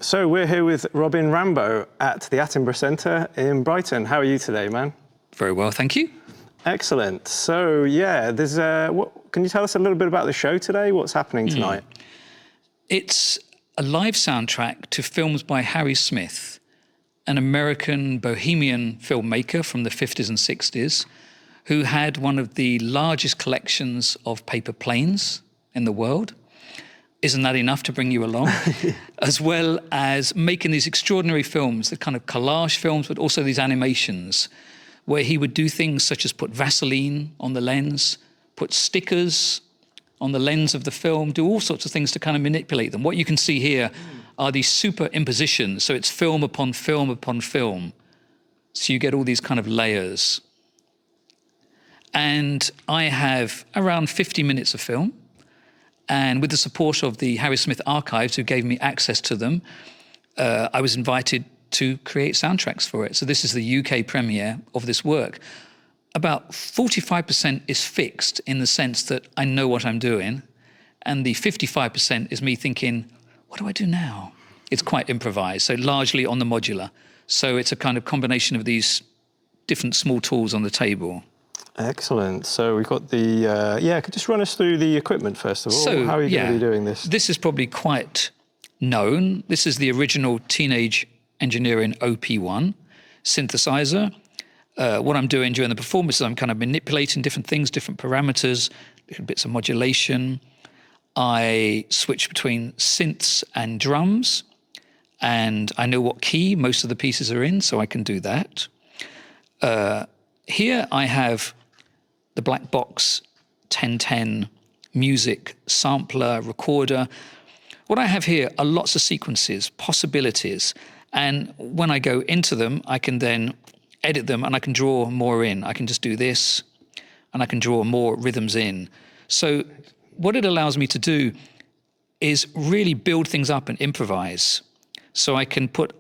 So we're here with Robin Rimbaud at the Attenborough Centre in Brighton. How are you today, man? Very well, thank you. Excellent. So yeah, can you tell us a little bit about the show today? What's happening tonight? It's a live soundtrack to films by Harry Smith, an American bohemian filmmaker from the 50s and 60s, who had one of the largest collections of paper planes in the world. Isn't that enough to bring you along? As well as making these extraordinary films, the kind of collage films, but also these animations, where he would do things such as put Vaseline on the lens, put stickers on the lens of the film, do all sorts of things to kind of manipulate them. What you can see here are these superimpositions. So it's film upon film upon film. So you get all these kind of layers. And I have around 50 minutes of film. And with the support of the Harry Smith Archives, who gave me access to them, I was invited to create soundtracks for it. So this is the UK premiere of this work. About 45% is fixed in the sense that I know what I'm doing. And the 55% is me thinking, what do I do now? It's quite improvised, so largely on the modular. So it's a kind of combination of these different small tools on the table. Excellent. So we've got could you just run us through the equipment first of all? So, how are you going to be doing this? This is probably quite known. This is the original Teenage Engineering OP1 synthesizer. What I'm doing during the performance is I'm kind of manipulating different things, different parameters, different bits of modulation. I switch between synths and drums, and I know what key most of the pieces are in, so I can do that. Here I have the black box 1010 music sampler, recorder. What I have here are lots of sequences, possibilities, and when I go into them, I can then edit them and I can draw more in. I can just do this and I can draw more rhythms in. So what it allows me to do is really build things up and improvise. So I can put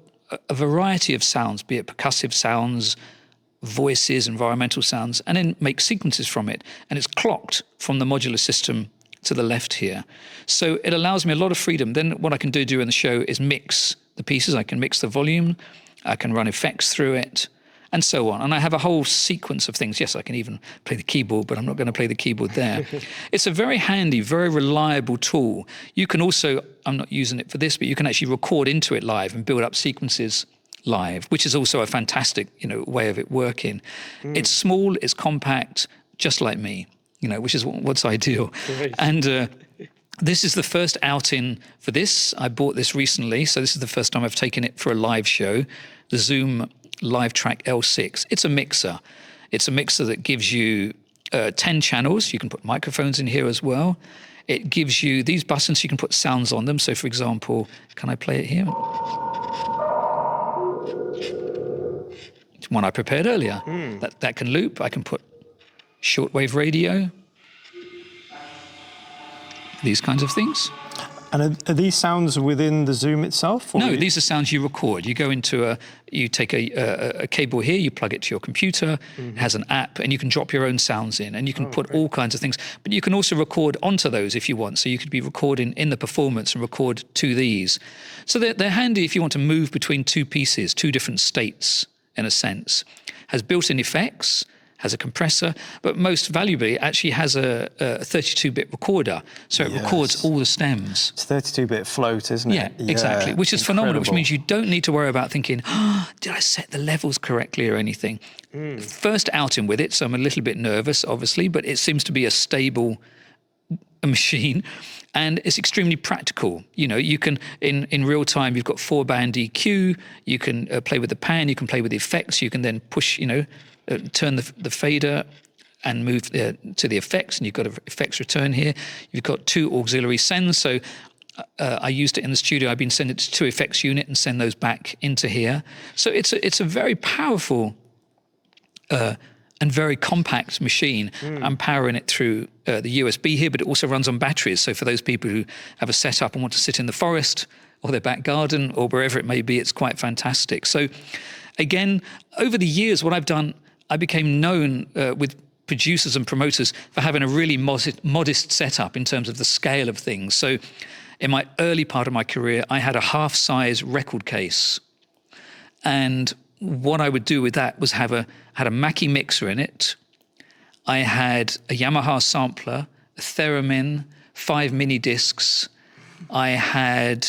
a variety of sounds, be it percussive sounds, voices, environmental sounds, and then make sequences from it. And it's clocked from the modular system to the left here. So it allows me a lot of freedom. Then what I can do during the show is mix the pieces. I can mix the volume, I can run effects through it, and so on. And I have a whole sequence of things. Yes, I can even play the keyboard, but I'm not going to play the keyboard there. It's a very handy, very reliable tool. You can also, I'm not using it for this, but you can actually record into it live and build up sequences live, which is also a fantastic, way of it working. It's small, it's compact, just like me, which is what's ideal. Great. And this is the first outing for this. I bought this recently, so this is the first time I've taken it for a live show, the Zoom Live Track L6. It's a mixer. It's a mixer that gives you 10 channels. You can put microphones in here as well. It gives you these buttons, you can put sounds on them. So for example, can I play it here? It's one I prepared earlier. That can loop. I can put shortwave radio, these kinds of things. And are these sounds within the Zoom itself? No, these are sounds you record. You go into you take a cable here, you plug it to your computer, it has an app, and you can drop your own sounds in, and you can put all kinds of things. But you can also record onto those if you want. So you could be recording in the performance and record to these. So they're handy if you want to move between two pieces, two different states, in a sense. Has built-in effects, has a compressor, but most valuably it actually has a 32-bit recorder, so it records all the stems. It's 32-bit float, isn't it? Yeah, exactly, which is phenomenal, which means you don't need to worry about thinking, did I set the levels correctly or anything? First outing with it, so I'm a little bit nervous, obviously, but it seems to be a stable machine, and it's extremely practical. You can, in real time, you've got 4-band EQ, you can play with the pan, you can play with the effects, you can then push, turn the fader and move to the effects, and you've got an effects return here. You've got 2 auxiliary sends, so I used it in the studio. I've been sending it to 2 effects unit and send those back into here. So it's a very powerful and very compact machine. I'm powering it through the USB here, but it also runs on batteries. So for those people who have a setup and want to sit in the forest or their back garden or wherever it may be, it's quite fantastic. So again, over the years, what I've done, I became known with producers and promoters for having a really modest setup in terms of the scale of things. So in my early part of my career, I had a half-size record case. And what I would do with that was had a Mackie mixer in it. I had a Yamaha sampler, a theremin, 5 mini discs. I had,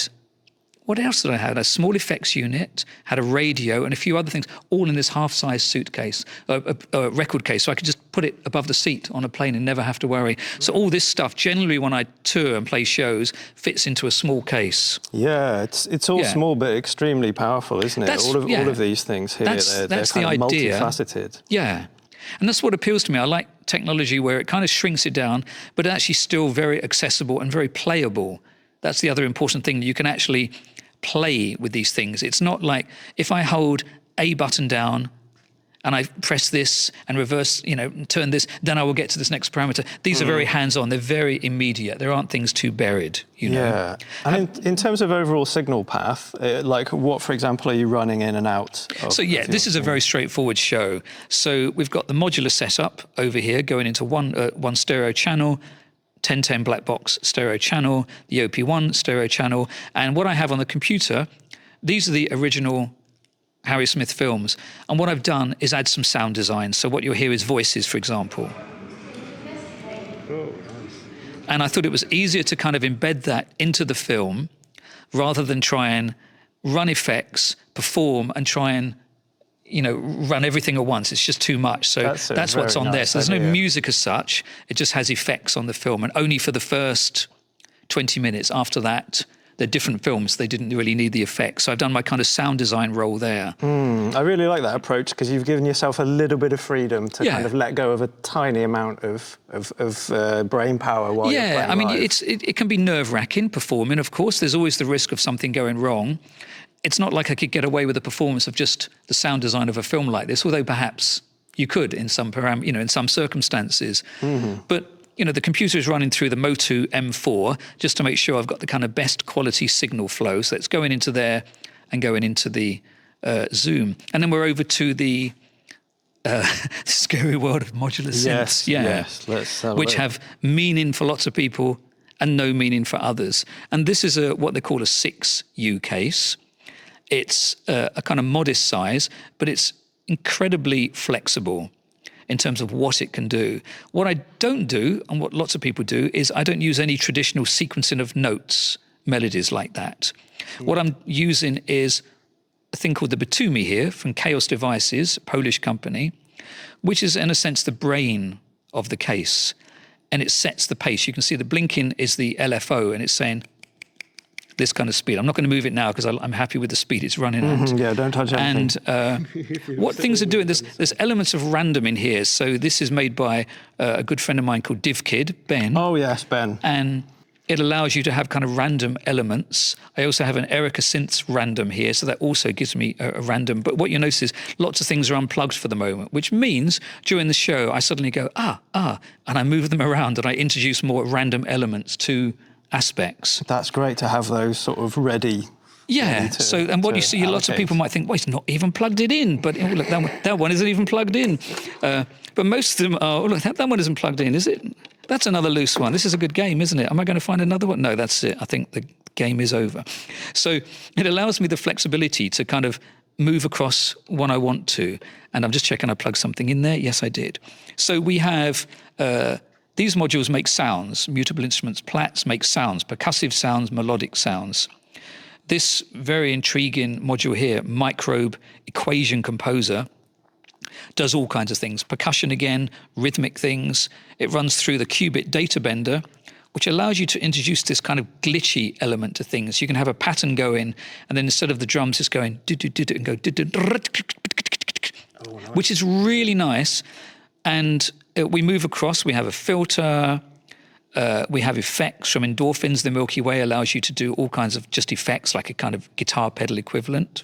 what else did I have? A small effects unit, had a radio and a few other things, all in this half-size suitcase, record case, so I could just put it above the seat on a plane and never have to worry. So all this stuff, generally when I tour and play shows, fits into a small case. Yeah, it's all small but extremely powerful, isn't it? All of these things here, they're kind of multifaceted. Yeah. And that's what appeals to me. I like technology where it kind of shrinks it down, but actually still very accessible and very playable. That's the other important thing. You can actually play with these things. It's not like if I hold a button down and I press this and reverse, turn this, then I will get to this next parameter. These are very hands-on. They're very immediate. There aren't things too buried, Yeah. And in terms of overall signal path, like what, for example, are you running in and out of? So yeah, this is a very straightforward show. So we've got the modular setup over here going into one stereo channel, 1010 black box stereo channel, the OP1 stereo channel. And what I have on the computer, these are the original Harry Smith films. And what I've done is add some sound design. So what you'll hear is voices, for example. And I thought it was easier to kind of embed that into the film rather than try and run effects, perform, and try and run everything at once. It's just too much. So that's what's on there. So there's no music as such. It just has effects on the film, and only for the first 20 minutes. After that, they're different films. They didn't really need the effects. So I've done my kind of sound design role there. I really like that approach because you've given yourself a little bit of freedom to kind of let go of a tiny amount of brain power while you're playing I mean, live. it can be nerve-wracking performing, of course. There's always the risk of something going wrong. It's not like I could get away with a performance of just the sound design of a film like this, although perhaps you could in some in some circumstances. But the computer is running through the Motu M4 just to make sure I've got the kind of best quality signal flow. So it's going into there and going into the Zoom. And then we're over to the scary world of modular synths. Yes, let's have which have meaning for lots of people and no meaning for others. And this is what they call a 6U case. It's a kind of modest size, but it's incredibly flexible in terms of what it can do. What I don't do, and what lots of people do, is I don't use any traditional sequencing of notes, melodies like that. What I'm using is a thing called the Batumi here from Chaos Devices, a Polish company, which is in a sense the brain of the case. And it sets the pace. You can see the blinking is the LFO, and it's saying this kind of speed. I'm not going to move it now because I'm happy with the speed it's running at. Yeah, don't touch anything. And what things are doing, there's elements of random in here. So this is made by a good friend of mine called DivKid, Ben. Oh yes, Ben. And it allows you to have kind of random elements. I also have an Erica Synths random here, so that also gives me a random. But what you notice is lots of things are unplugged for the moment, which means during the show, I suddenly go, and I move them around and I introduce more random elements to aspects. That's great to have those sort of ready. Yeah. And what you see, lots of people might think, well, it's not even plugged it in. But look, that one isn't even plugged in. But most of them are, look, that one isn't plugged in, is it? That's another loose one. This is a good game, isn't it? Am I going to find another one? No, that's it. I think the game is over. So it allows me the flexibility to kind of move across when I want to. And I'm just checking I plugged something in there. Yes, I did. So we have... these modules make sounds. Mutable instruments, plats make sounds, percussive sounds, melodic sounds. This very intriguing module here, Microbe Equation Composer, does all kinds of things. Percussion again, rhythmic things. It runs through the qubit data bender, which allows you to introduce this kind of glitchy element to things. You can have a pattern going, and then instead of the drums, it's going and go, which is really nice. And we move across, we have a filter, we have effects from endorphins. The Milky Way allows you to do all kinds of just effects, like a kind of guitar pedal equivalent.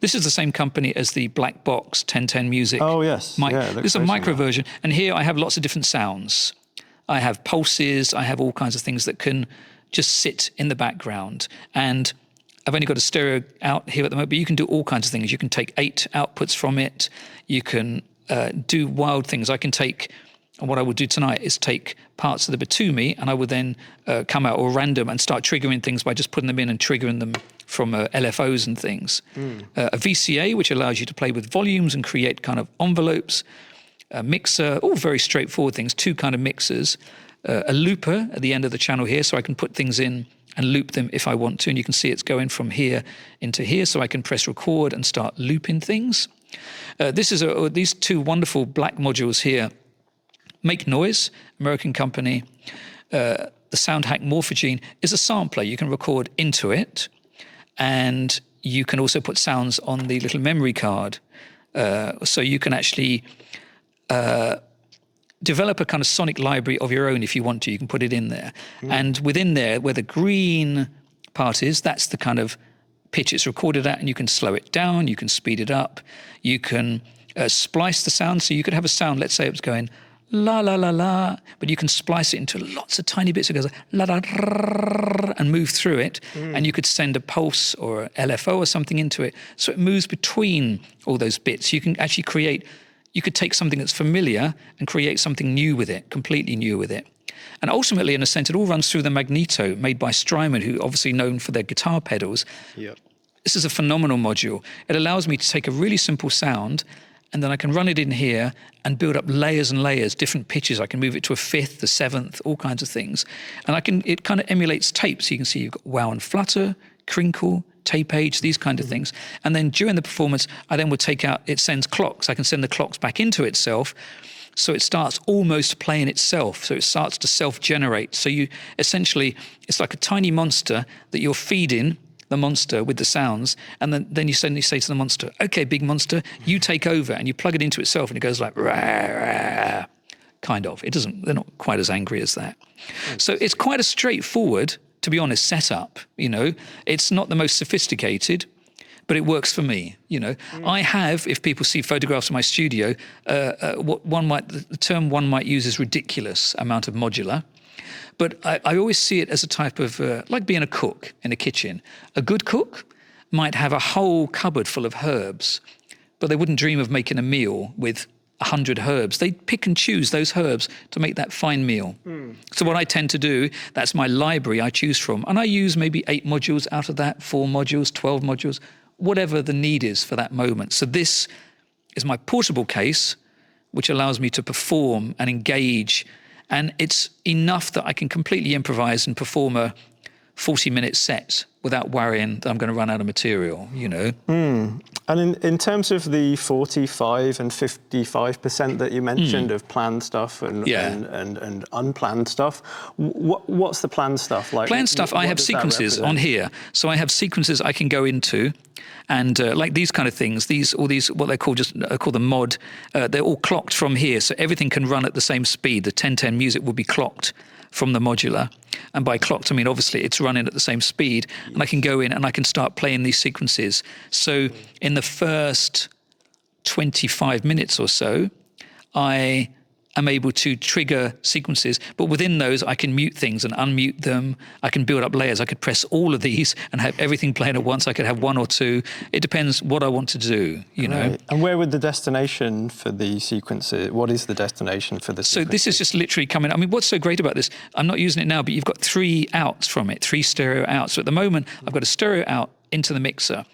This is the same company as the Black Box 1010 Music. Oh, yes. This is a micro version. And here I have lots of different sounds. I have pulses, I have all kinds of things that can just sit in the background. And I've only got a stereo out here at the moment, but you can do all kinds of things. You can take 8 outputs from it. You can do wild things. I can take And what I would do tonight is take parts of the Batumi, and I would then come out or random and start triggering things by just putting them in and triggering them from LFOs and things. A VCA, which allows you to play with volumes and create kind of envelopes. A mixer, all very straightforward things, 2 kind of mixers. A looper at the end of the channel here, so I can put things in and loop them if I want to. And you can see it's going from here into here, so I can press record and start looping things. These 2 wonderful black modules here. Make Noise, American company. The SoundHack Morphogene is a sampler. You can record into it, and you can also put sounds on the little memory card. So you can actually develop a kind of sonic library of your own if you want to. You can put it in there. And within there, where the green part is, that's the kind of pitch it's recorded at, and you can slow it down, you can speed it up, you can splice the sound. So you could have a sound, let's say it was going la la la la, but you can splice it into lots of tiny bits. It goes la la and move through it, and you could send a pulse or a LFO or something into it, so it moves between all those bits. You can actually create. You could take something that's familiar and create something new with it, completely new with it. And ultimately, in a sense, it all runs through the Magneto made by Strymon, who obviously known for their guitar pedals. Yep. This is a phenomenal module. It allows me to take a really simple sound, and then I can run it in here and build up layers and layers, different pitches. I can move it to a 5th, a 7th, all kinds of things. And it kind of emulates tape. So you can see you've got wow and flutter, crinkle, tape age, these kind of things. And then during the performance, I then would take out, it sends clocks. I can send the clocks back into itself. So it starts almost playing itself. So it starts to self-generate. So you essentially, it's like a tiny monster that you're feeding the monster with the sounds, and then you suddenly say to the monster, okay, big monster, you take over, and you plug it into itself, and it goes like, rah, rah, kind of. They're not quite as angry as that. So it's quite a straightforward, to be honest, setup, It's not the most sophisticated, but it works for me, I have, if people see photographs of my studio, the term one might use is ridiculous amount of modular. But I always see it as a type of, like being a cook in a kitchen. A good cook might have a whole cupboard full of herbs, but they wouldn't dream of making a meal with 100 herbs. They pick and choose those herbs to make that fine meal. So what I tend to do, that's my library I choose from. And I use maybe 8 modules out of that, 4 modules, 12 modules, whatever the need is for that moment. So this is my portable case, which allows me to perform and engage. And it's enough that I can completely improvise and perform a 40-minute set without worrying that I'm going to run out of material, And in terms of the 45 and 55% that you mentioned of planned stuff and unplanned stuff, what's the planned stuff like? Planned stuff, I have sequences on here. So I have sequences I can go into, and like these kind of things, all these what they call call the mod, they're all clocked from here, so everything can run at the same speed. The 1010 music will be clocked from the modular, and by clocked I mean obviously it's running at the same speed, and I can go in and I can start playing these sequences. So in the first 25 minutes or so, I am able to trigger sequences, but within those I can mute things and unmute them. I can build up layers. I could press all of these and have everything playing at once. I could have 1 or 2. It depends what I want to do, Right. And where would the destination for the sequences, what is the destination for the sequences? So this is just literally coming, I mean, what's so great about this, I'm not using it now, but you've got 3 outs from it, 3 stereo outs. So at the moment, I've got a stereo out into the mixer.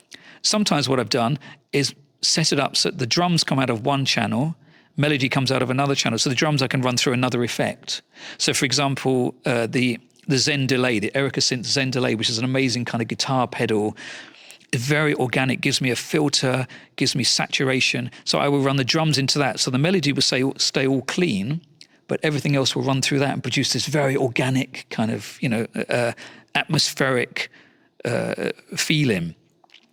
Sometimes what I've done is set it up so that the drums come out of one channel, melody comes out of another channel. So the drums I can run through another effect. So for example, the Zen delay, the Erica Synth Zen delay, which is an amazing kind of guitar pedal, very organic, gives me a filter, gives me saturation. So I will run the drums into that. So the melody will stay all clean, but everything else will run through that and produce this very organic kind of, atmospheric feeling.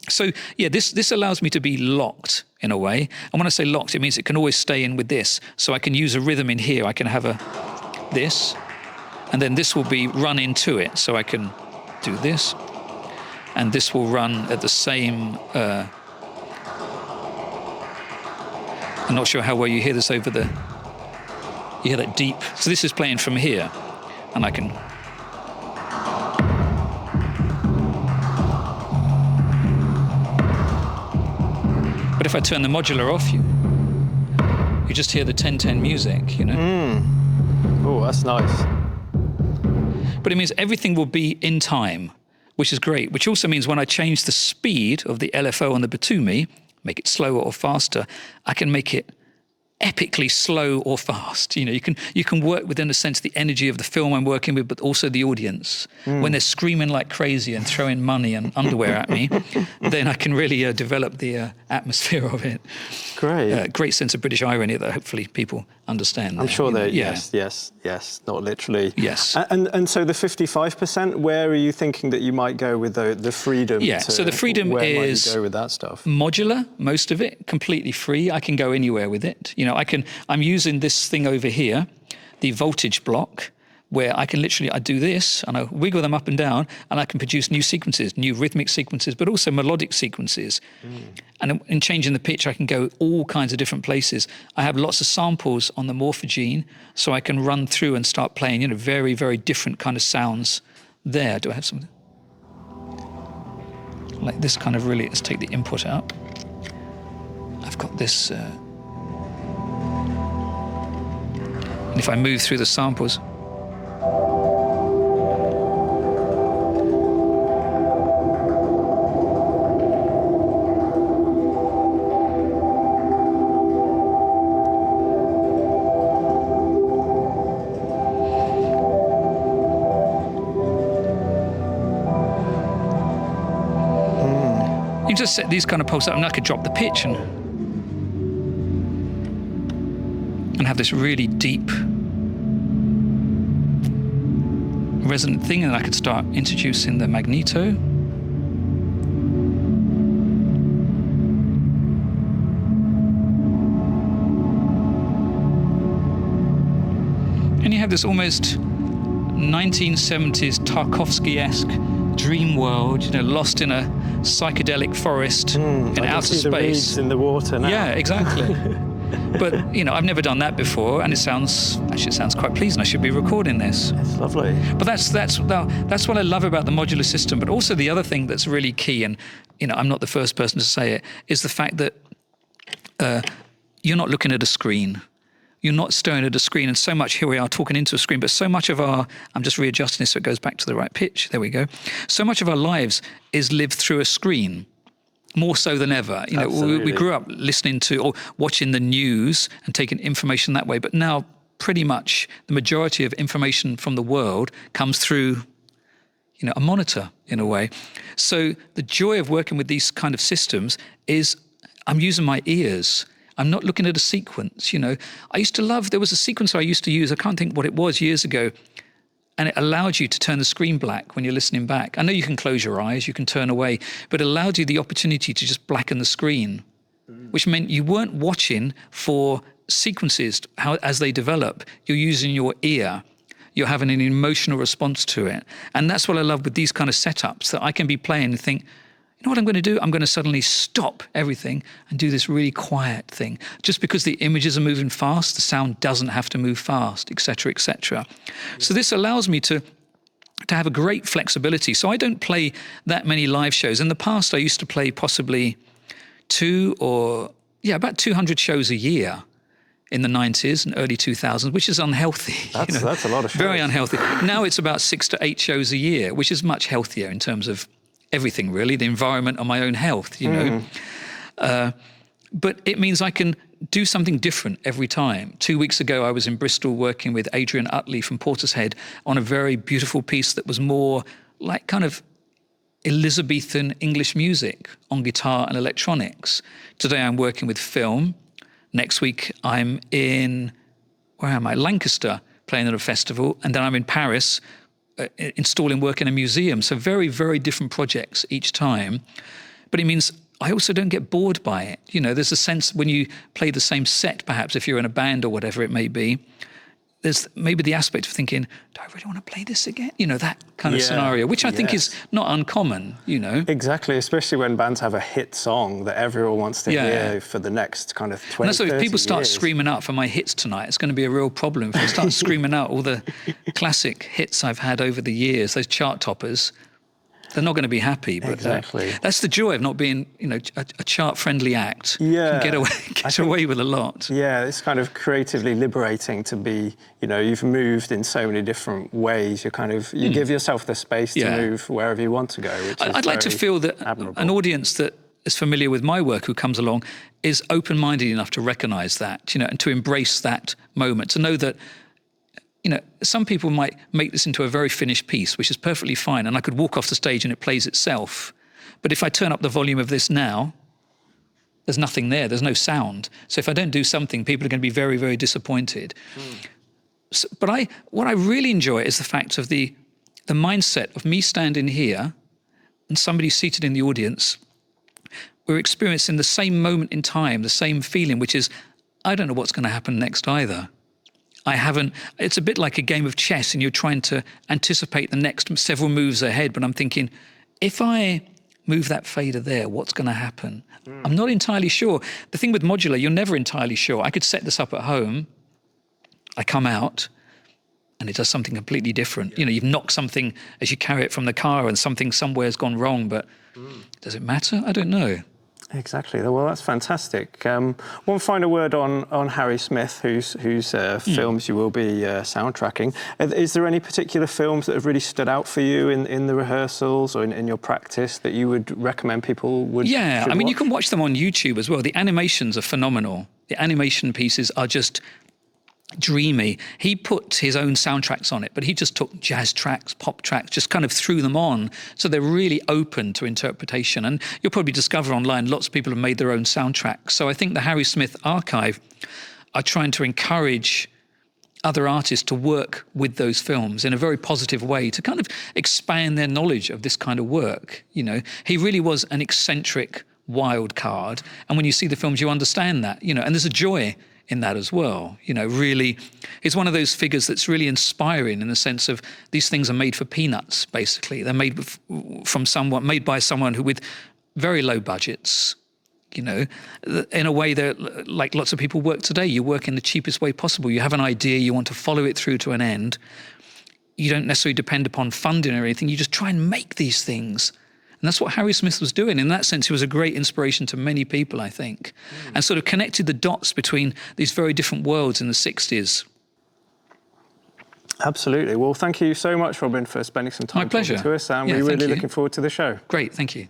So yeah, this allows me to be locked in a way. And when I say locked, it means it can always stay in with this. So I can use a rhythm in here. I can have this, and then this will be run into it. So I can do this, and this will run at the same. I'm not sure how well you hear this over the. You hear that deep. So this is playing from here, and I can. But if I turn the modular off, you just hear the 10/10 music, you know. Oh, that's nice. But it means everything will be in time, which is great, which also means when I change the speed of the LFO on the Batumi, make it slower or faster, I can make it epically slow or fast. You know, you can work within a sense the energy of the film I'm working with, but also the audience. When they're screaming like crazy and throwing money and underwear at me, then I can really develop the atmosphere of it. Great. Great sense of British irony that hopefully people understand. I'm sure they, yeah. yes, not literally. Yes. And so the 55%, where are you thinking that you might go with the freedom? Yeah, so the freedom where is might you go with that stuff? Modular, most of it, completely free. I can go anywhere with it. You know, I'm using this thing over here, the voltage block, where I can literally, I do this and I wiggle them up and down and I can produce new sequences, new rhythmic sequences, but also melodic sequences. And in changing the pitch, I can go all kinds of different places. I have lots of samples on the morphogene, so I can run through and start playing, you know, very, very different kind of sounds there. Do I have something? Like this kind of really, let's take the input out. I've got this, and if I move through the samples, you just set these kind of pulses up, and I could drop the pitch and have this really deep resonant thing, and I could start introducing the magneto. And you have this almost 1970s Tarkovsky-esque dream world, you know, lost in a psychedelic forest in outer space. The reeds in the water now. Yeah, exactly. But, you know, I've never done that before, and it sounds quite pleasing. I should be recording this. It's lovely. But that's what I love about the modular system. But also the other thing that's really key, and, you know, I'm not the first person to say it, is the fact that you're not looking at a screen. You're not staring at a screen, and so much, here we are talking into a screen, but so much of I'm just readjusting this so it goes back to the right pitch, there we go. So much of our lives is lived through a screen, more so than ever. You know, we grew up listening to or watching the news and taking information that way, but now pretty much the majority of information from the world comes through, you know, a monitor in a way. So the joy of working with these kind of systems is I'm using my ears. I'm not looking at a sequence, you know. There was a sequencer I used to use, I can't think what it was, years ago, and it allowed you to turn the screen black when you're listening back. I know you can close your eyes, you can turn away, but it allowed you the opportunity to just blacken the screen, which meant you weren't watching for sequences as they develop. You're using your ear. You're having an emotional response to it. And that's what I love with these kind of setups, that I can be playing and think, you know what I'm going to do? I'm going to suddenly stop everything and do this really quiet thing. Just because the images are moving fast, the sound doesn't have to move fast, et cetera, et cetera. So this allows me to have a great flexibility. So I don't play that many live shows. In the past, I used to play possibly about 200 shows a year in the 90s and early 2000s, which is unhealthy. That's a lot of shows. Very unhealthy. Now it's about 6 to 8 shows a year, which is much healthier in terms of everything, really, the environment and my own health, you know. But it means I can do something different every time. 2 weeks ago, I was in Bristol working with Adrian Utley from Portishead on a very beautiful piece that was more like kind of Elizabethan English music on guitar and electronics. Today, I'm working with film. Next week, I'm in, Lancaster, playing at a festival. And then I'm in Paris, installing work in a museum. So very, very different projects each time. But it means I also don't get bored by it. You know, there's a sense when you play the same set, perhaps if you're in a band or whatever it may be, there's maybe the aspect of thinking, do I really want to play this again? You know, that kind of scenario, which I think is not uncommon, you know. Exactly, especially when bands have a hit song that everyone wants to hear for the next kind of 20, and so if people start years. Screaming out for my hits tonight, it's going to be a real problem. If I start screaming out all the classic hits I've had over the years, those chart toppers, they're not going to be happy. But exactly. That's the joy of not being, a chart-friendly act. Yeah. You can get away with a lot. Yeah, it's kind of creatively liberating to be, you've moved in so many different ways. You give yourself the space to move wherever you want to go, which is I'd like to feel that admirable. An audience that is familiar with my work who comes along is open-minded enough to recognise that, and to embrace that moment, to know that, some people might make this into a very finished piece, which is perfectly fine, and I could walk off the stage and it plays itself. But if I turn up the volume of this now, there's nothing there, there's no sound. So if I don't do something, people are going to be very, very disappointed. So, but what I really enjoy is the fact of the mindset of me standing here and somebody seated in the audience. We're experiencing the same moment in time, the same feeling, which is, I don't know what's going to happen next either. It's a bit like a game of chess and you're trying to anticipate the next several moves ahead, but I'm thinking, if I move that fader there, what's going to happen? I'm not entirely sure. The thing with modular, you're never entirely sure. I could set this up at home, I come out, and it does something completely different. You've knocked something as you carry it from the car and something somewhere has gone wrong, but does it matter? I don't know. Exactly. Well, that's fantastic. One final word on Harry Smith, whose films you will be soundtracking. Is there any particular films that have really stood out for you in the rehearsals or in your practice that you would recommend people would? Yeah, you can watch them on YouTube as well. The animations are phenomenal. The animation pieces are just dreamy. He put his own soundtracks on it, but he just took jazz tracks, pop tracks, just kind of threw them on. So they're really open to interpretation. And you'll probably discover online lots of people have made their own soundtracks. So I think the Harry Smith archive are trying to encourage other artists to work with those films in a very positive way, to kind of expand their knowledge of this kind of work. He really was an eccentric wild card. And when you see the films, you understand that, and there's a joy in that as well. Really, it's one of those figures that's really inspiring in the sense of these things are made for peanuts, basically. They're made made by someone who with very low budgets, in a way that, like lots of people work today, you work in the cheapest way possible. You have an idea, you want to follow it through to an end. You don't necessarily depend upon funding or anything. You just try and make these things. And that's what Harry Smith was doing. In that sense, he was a great inspiration to many people, I think, and sort of connected the dots between these very different worlds in the 60s. Absolutely. Well, thank you so much, Robin, for spending some time talking to us. And we're really looking forward to the show. Great, thank you.